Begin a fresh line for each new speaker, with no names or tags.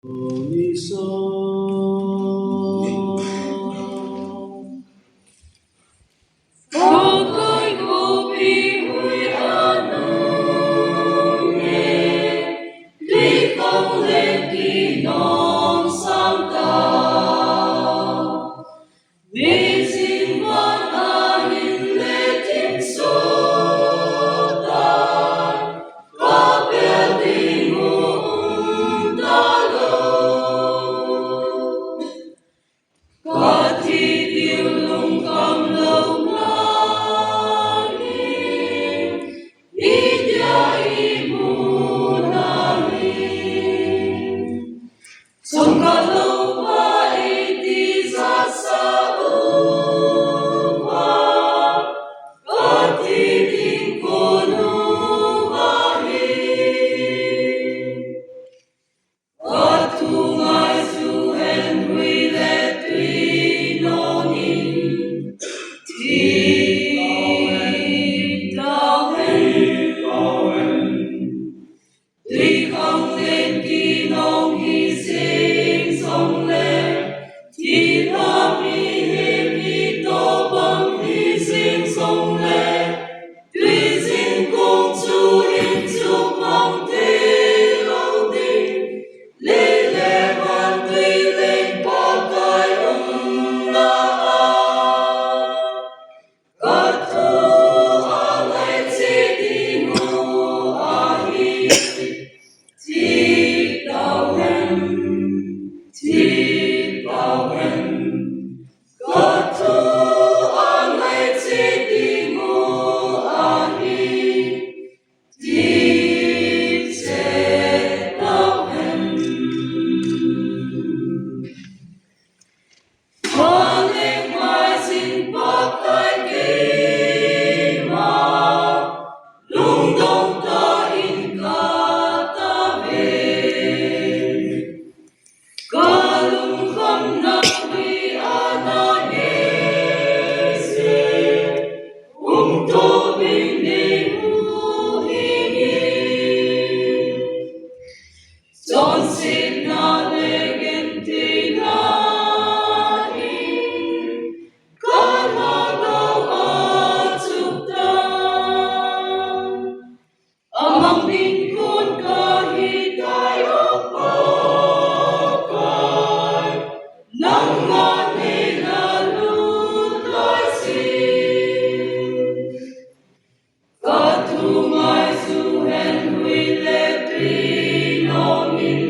Uniso.
Pagka'y kupihoy di kong leginom sangka. Di simpan ahin letim sultan, kapel di muundalo. Katitiulong kamlaw langit, ijai munahin. Sungkalaw pa iti sasaupa, katiting kunubahin. Katungay suhen wilet winongin, titawen. Tuy không lên kỳ nông hy sinh sông lên, thì ta mi hiệp hi tô bằng hy sinh sông lên. Tuy xin cùng chú hình chúc mong thế lâu tình, lê lê hoàn tuy lên bó cài la a. Katu alay di mo ahi, titawen, katu alay di mo ahi, titawen. Maling masin pakai kema, lungdong kain katabi. Kalungkam nabi anagese, tubig ni muhingin. Sonsin na legentinahin, kanagaw at sugdan. Amang bingkod kahit tayo pakay, nang Manila lutasin. Katungay suhen wilet winongin,